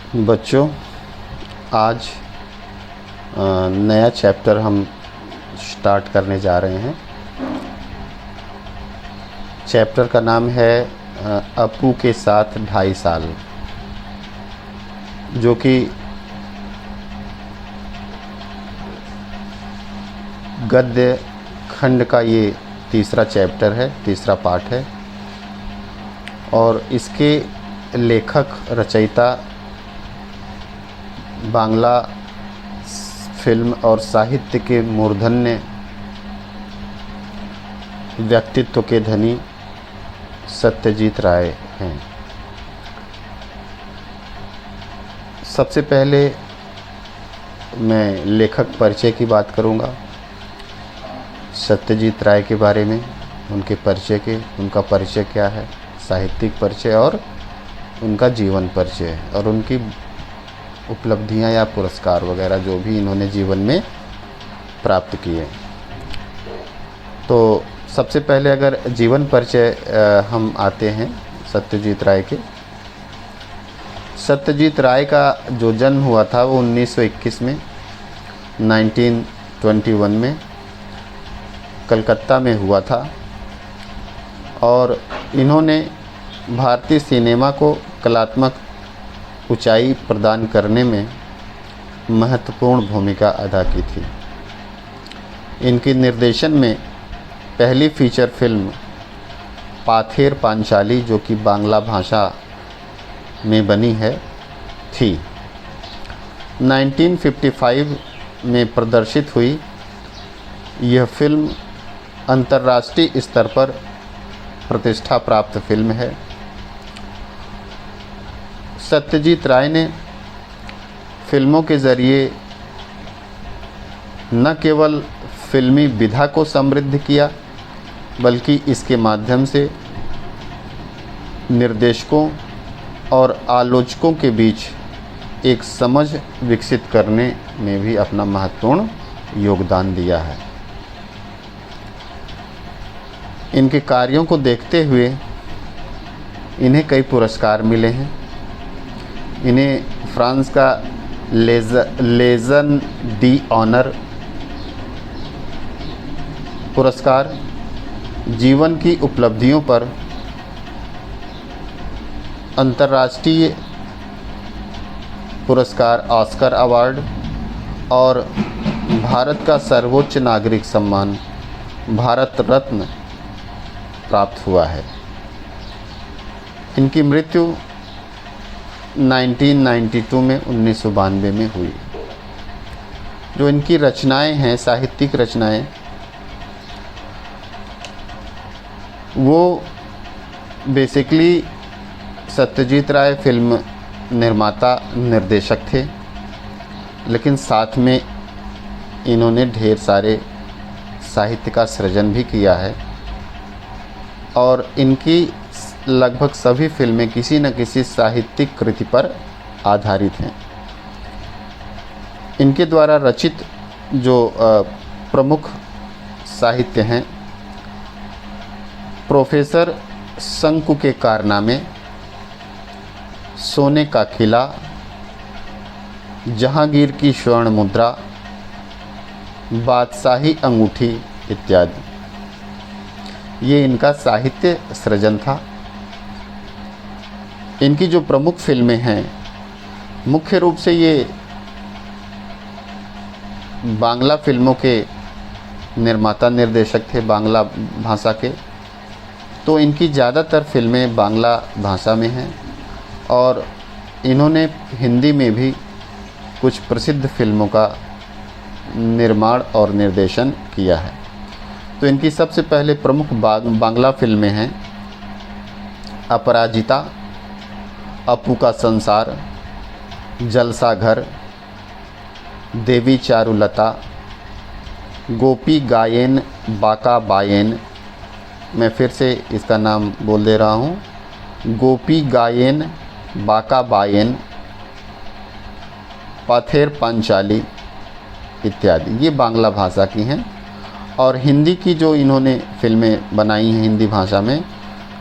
बच्चों, आज नया चैप्टर हम स्टार्ट करने जा रहे हैं। चैप्टर का नाम है अपू के साथ 2.5 साल, जो कि गद्य खंड का ये तीसरा चैप्टर है, तीसरा पार्ट है। और इसके लेखक रचयिता बांग्ला फिल्म और साहित्य के मूर्धन्य व्यक्तित्व के धनी सत्यजीत राय हैं। सबसे पहले मैं लेखक परिचय की बात करूंगा, सत्यजीत राय के बारे में, उनके परिचय के, उनका परिचय क्या है, साहित्यिक परिचय और उनका जीवन परिचय और उनकी उपलब्धियां या पुरस्कार वगैरह जो भी इन्होंने जीवन में प्राप्त किए। तो सबसे पहले अगर जीवन परिचय हम आते हैं सत्यजीत राय के। सत्यजीत राय का जो जन्म हुआ था वो 1921 में 1921 में कलकत्ता में हुआ था। और इन्होंने भारतीय सिनेमा को कलात्मक ऊंचाई प्रदान करने में महत्वपूर्ण भूमिका अदा की थी। इनके निर्देशन में पहली फीचर फिल्म पाथेर पांचाली, जो कि बांग्ला भाषा में बनी है, थी। 1955 में प्रदर्शित हुई यह फिल्म अंतर्राष्ट्रीय स्तर पर प्रतिष्ठा प्राप्त फिल्म है। सत्यजीत राय ने फिल्मों के ज़रिए न केवल फिल्मी विधा को समृद्ध किया, बल्कि इसके माध्यम से निर्देशकों और आलोचकों के बीच एक समझ विकसित करने में भी अपना महत्वपूर्ण योगदान दिया है। इनके कार्यों को देखते हुए इन्हें कई पुरस्कार मिले हैं। इन्हें फ्रांस का लेजन डी ऑनर पुरस्कार, जीवन की उपलब्धियों पर अंतर्राष्ट्रीय पुरस्कार ऑस्कर अवार्ड और भारत का सर्वोच्च नागरिक सम्मान भारत रत्न प्राप्त हुआ है। इनकी मृत्यु 1992 में 1992 में हुई। जो इनकी रचनाएं हैं, साहित्यिक रचनाएं, वो बेसिकली सत्यजीत राय फिल्म निर्माता निर्देशक थे, लेकिन साथ में इन्होंने ढेर सारे साहित्य का सृजन भी किया है। और इनकी लगभग सभी फिल्में किसी न किसी साहित्यिक कृति पर आधारित हैं। इनके द्वारा रचित जो प्रमुख साहित्य हैं, प्रोफेसर शंकु के कारनामे, सोने का किला, जहांगीर की स्वर्ण मुद्रा, बादशाही अंगूठी इत्यादि, ये इनका साहित्य सृजन था। इनकी जो प्रमुख फिल्में हैं, मुख्य रूप से ये बांग्ला फिल्मों के निर्माता निर्देशक थे, बांग्ला भाषा के। तो इनकी ज़्यादातर फिल्में बांग्ला भाषा में हैं और इन्होंने हिंदी में भी कुछ प्रसिद्ध फिल्मों का निर्माण और निर्देशन किया है। तो इनकी सबसे पहले प्रमुख बांग्ला फिल्में हैं अपराजिता, अपू का संसार, जलसा घर, देवी चारुलता, गोपी गायेन बाका बायेन, मैं फिर से इसका नाम बोल दे रहा हूँ, गोपी गायेन बाका बायेन, पाथेर पांचाली इत्यादि, ये बांग्ला भाषा की हैं। और हिंदी की जो इन्होंने फिल्में बनाई हैं हिंदी भाषा में,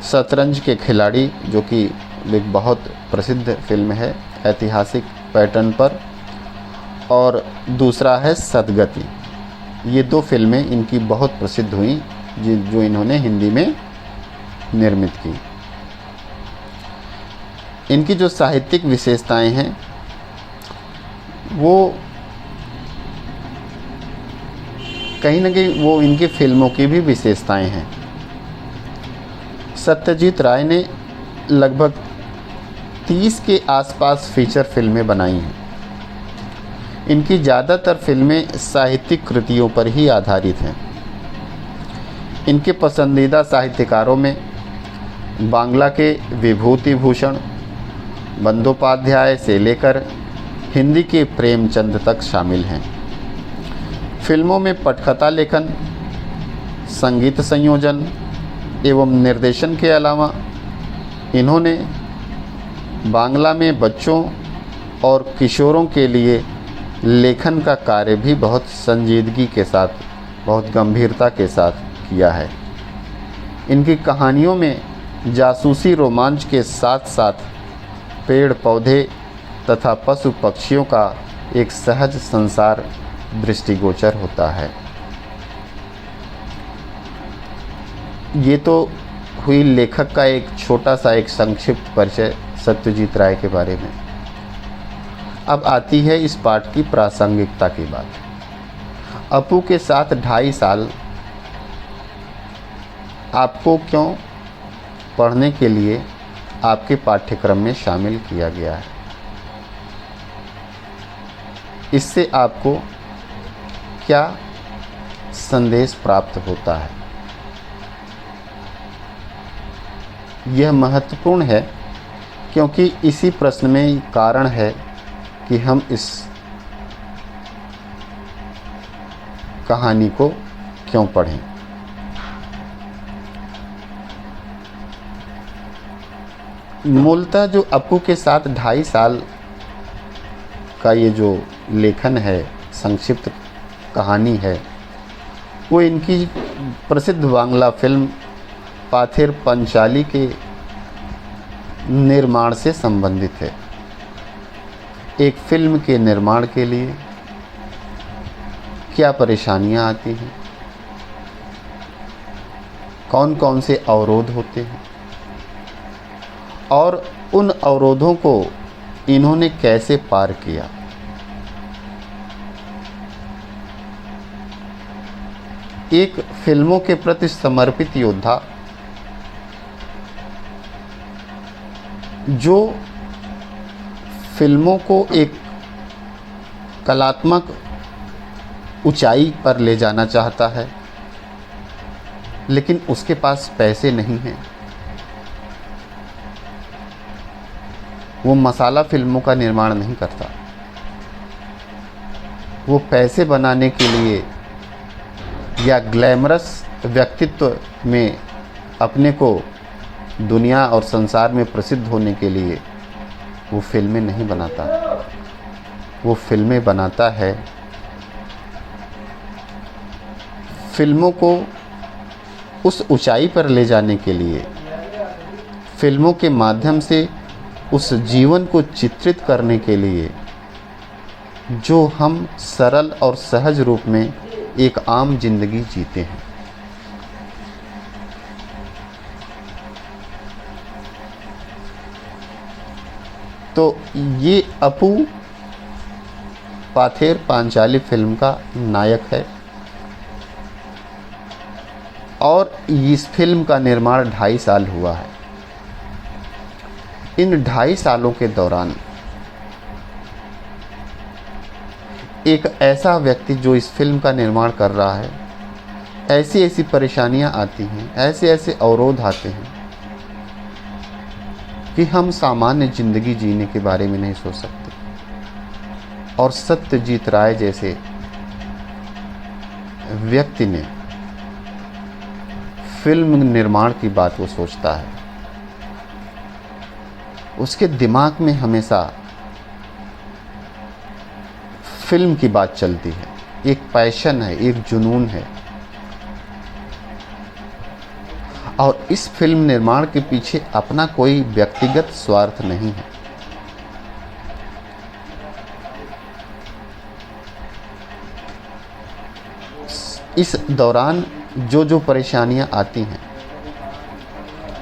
शतरंज के खिलाड़ी, जो कि एक बहुत प्रसिद्ध फिल्म है ऐतिहासिक पैटर्न पर, और दूसरा है सदगति। ये 2 फिल्में इनकी बहुत प्रसिद्ध हुई जो इन्होंने हिंदी में निर्मित की। इनकी जो साहित्यिक विशेषताएं हैं वो कहीं ना कहीं वो इनकी फिल्मों की भी विशेषताएं हैं। सत्यजीत राय ने लगभग 30 के आसपास फीचर फिल्में बनाई हैं। इनकी ज़्यादातर फिल्में साहित्यिक कृतियों पर ही आधारित हैं। इनके पसंदीदा साहित्यकारों में बांग्ला के विभूति भूषण बंदोपाध्याय से लेकर हिंदी के प्रेमचंद तक शामिल हैं। फिल्मों में पटकथा लेखन, संगीत संयोजन एवं निर्देशन के अलावा इन्होंने बांग्ला में बच्चों और किशोरों के लिए लेखन का कार्य भी बहुत संजीदगी के साथ, बहुत गंभीरता के साथ किया है। इनकी कहानियों में जासूसी रोमांच के साथ साथ पेड़ पौधे तथा पशु पक्षियों का एक सहज संसार दृष्टिगोचर होता है। ये तो हुई लेखक का एक छोटा सा एक संक्षिप्त परिचय सत्यजीत राय के बारे में। अब आती है इस पाठ की प्रासंगिकता की बात। अपू के साथ 2.5 साल आपको क्यों पढ़ने के लिए आपके पाठ्यक्रम में शामिल किया गया है? इससे आपको क्या संदेश प्राप्त होता है? यह महत्वपूर्ण है क्योंकि इसी प्रश्न में कारण है कि हम इस कहानी को क्यों पढ़ें। मूलतः जो अपू के साथ 2.5 साल का ये जो लेखन है, संक्षिप्त कहानी है, वो इनकी प्रसिद्ध बांग्ला फिल्म पाथेर पंचाली के निर्माण से संबंधित है। एक फिल्म के निर्माण के लिए क्या परेशानियां आती हैं, कौन कौन से अवरोध होते हैं और उन अवरोधों को इन्होंने कैसे पार किया। एक फिल्मों के प्रति समर्पित योद्धा जो फिल्मों को एक कलात्मक ऊंचाई पर ले जाना चाहता है, लेकिन उसके पास पैसे नहीं हैं। वो मसाला फिल्मों का निर्माण नहीं करता। वो पैसे बनाने के लिए या ग्लैमरस व्यक्तित्व में अपने को दुनिया और संसार में प्रसिद्ध होने के लिए वो फिल्में नहीं बनाता। वो फिल्में बनाता है फिल्मों को उस ऊंचाई पर ले जाने के लिए, फिल्मों के माध्यम से उस जीवन को चित्रित करने के लिए जो हम सरल और सहज रूप में एक आम जिंदगी जीते हैं। तो ये अपू पाथेर पांचाली फिल्म का नायक है और इस फिल्म का निर्माण 2.5 साल हुआ है। इन 2.5 सालों के दौरान एक ऐसा व्यक्ति जो इस फिल्म का निर्माण कर रहा है, ऐसी ऐसी परेशानियां आती हैं, ऐसे ऐसे अवरोध आते हैं कि हम सामान्य ज़िंदगी जीने के बारे में नहीं सोच सकते। और सत्यजीत राय जैसे व्यक्ति ने फिल्म निर्माण की बात वो सोचता है, उसके दिमाग में हमेशा फिल्म की बात चलती है। एक पैशन है, एक जुनून है। और इस फिल्म निर्माण के पीछे अपना कोई व्यक्तिगत स्वार्थ नहीं है। इस दौरान जो जो परेशानियां आती हैं,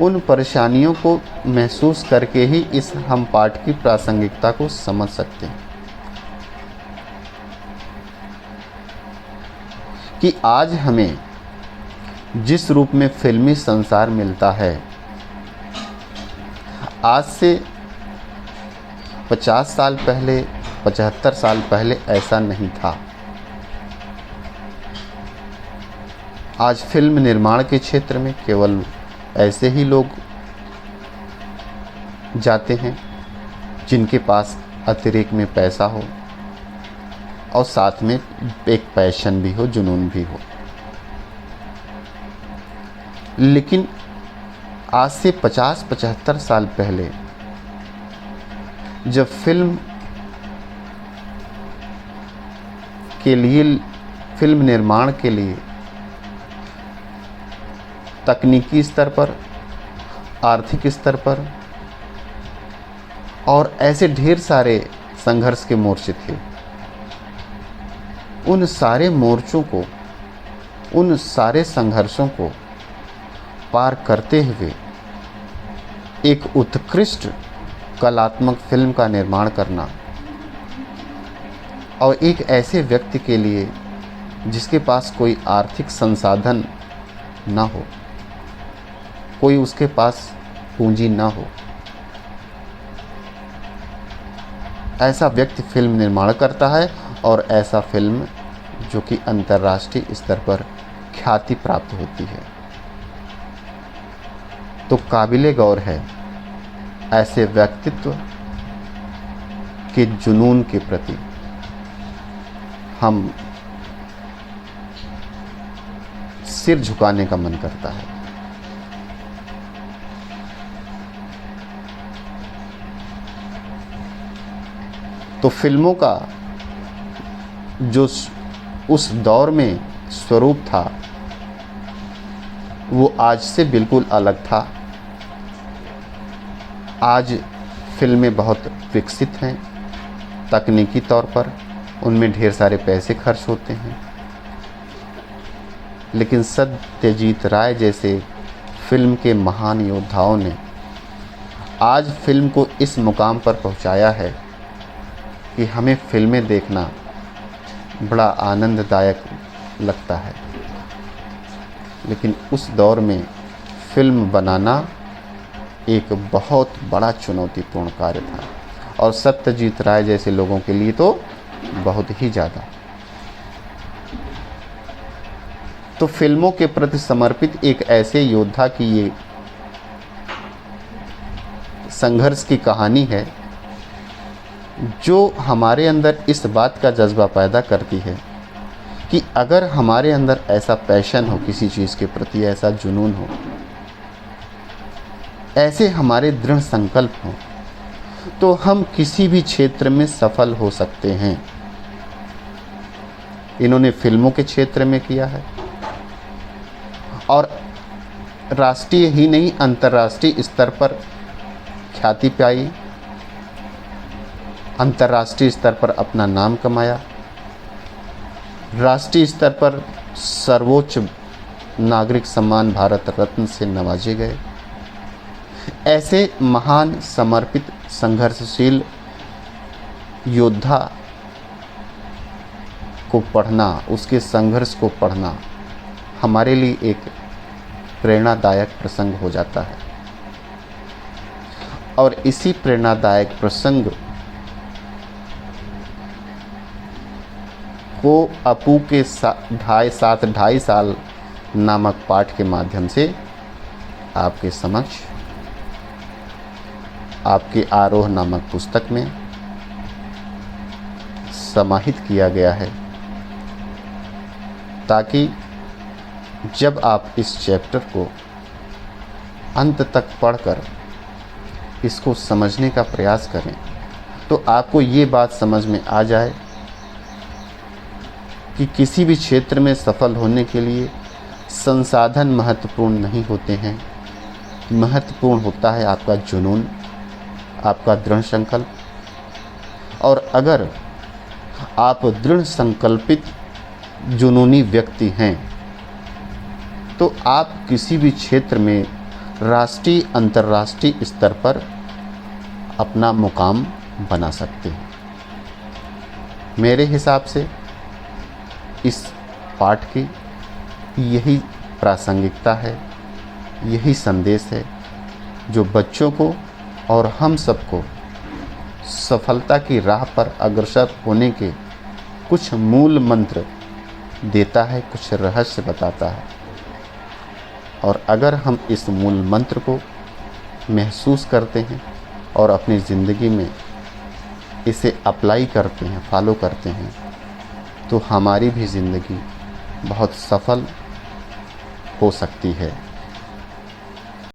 उन परेशानियों को महसूस करके ही इस हम पाठ की प्रासंगिकता को समझ सकते हैं कि आज हमें जिस रूप में फिल्मी संसार मिलता है, आज से 50 साल पहले, 75 साल पहले ऐसा नहीं था। आज फिल्म निर्माण के क्षेत्र में केवल ऐसे ही लोग जाते हैं जिनके पास अतिरिक्त में पैसा हो और साथ में एक पैशन भी हो, जुनून भी हो। लेकिन आज से 50-75 साल पहले जब फिल्म के लिए, फिल्म निर्माण के लिए तकनीकी स्तर पर, आर्थिक स्तर पर और ऐसे ढेर सारे संघर्ष के मोर्चे थे, उन सारे मोर्चों को, उन सारे संघर्षों को पार करते हुए एक उत्कृष्ट कलात्मक फिल्म का निर्माण करना, और एक ऐसे व्यक्ति के लिए जिसके पास कोई आर्थिक संसाधन ना हो, कोई उसके पास पूंजी ना हो, ऐसा व्यक्ति फिल्म निर्माण करता है और ऐसा फिल्म जो कि अंतर्राष्ट्रीय स्तर पर ख्याति प्राप्त होती है। तो काबिले गौर है ऐसे व्यक्तित्व के जुनून के प्रति हम सिर झुकाने का मन करता है। तो फिल्मों का जो उस दौर में स्वरूप था वो आज से बिल्कुल अलग था। आज फिल्में बहुत विकसित हैं तकनीकी तौर पर, उनमें ढेर सारे पैसे खर्च होते हैं, लेकिन सत्यजीत राय जैसे फिल्म के महान योद्धाओं ने आज फिल्म को इस मुकाम पर पहुंचाया है कि हमें फिल्में देखना बड़ा आनंददायक लगता है। लेकिन उस दौर में फिल्म बनाना एक बहुत बड़ा चुनौतीपूर्ण कार्य था, और सत्यजीत राय जैसे लोगों के लिए तो बहुत ही ज़्यादा। तो फिल्मों के प्रति समर्पित एक ऐसे योद्धा की ये संघर्ष की कहानी है जो हमारे अंदर इस बात का जज्बा पैदा करती है कि अगर हमारे अंदर ऐसा पैशन हो, किसी चीज़ के प्रति ऐसा जुनून हो, ऐसे हमारे दृढ़ संकल्प हो, तो हम किसी भी क्षेत्र में सफल हो सकते हैं। इन्होंने फिल्मों के क्षेत्र में किया है और राष्ट्रीय ही नहीं अंतर्राष्ट्रीय स्तर पर ख्याति पाई, अंतर्राष्ट्रीय स्तर पर अपना नाम कमाया, राष्ट्रीय स्तर पर सर्वोच्च नागरिक सम्मान भारत रत्न से नवाजे गए। ऐसे महान समर्पित संघर्षशील योद्धा को पढ़ना, उसके संघर्ष को पढ़ना हमारे लिए एक प्रेरणादायक प्रसंग हो जाता है। और इसी प्रेरणादायक प्रसंग को अपू के 2.5 साल नामक पाठ के माध्यम से आपके समक्ष, आपके आरोह नामक पुस्तक में समाहित किया गया है, ताकि जब आप इस चैप्टर को अंत तक पढ़कर इसको समझने का प्रयास करें तो आपको ये बात समझ में आ जाए कि किसी भी क्षेत्र में सफल होने के लिए संसाधन महत्वपूर्ण नहीं होते हैं, महत्वपूर्ण होता है आपका जुनून, आपका दृढ़ संकल्प। और अगर आप दृढ़ संकल्पित जुनूनी व्यक्ति हैं तो आप किसी भी क्षेत्र में राष्ट्रीय अंतर्राष्ट्रीय स्तर पर अपना मुकाम बना सकते हैं। मेरे हिसाब से इस पाठ की यही प्रासंगिकता है, यही संदेश है जो बच्चों को और हम सबको सफलता की राह पर अग्रसर होने के कुछ मूल मंत्र देता है, कुछ रहस्य बताता है। और अगर हम इस मूल मंत्र को महसूस करते हैं और अपनी ज़िंदगी में इसे अप्लाई करते हैं, फॉलो करते हैं, तो हमारी भी ज़िंदगी बहुत सफल हो सकती है।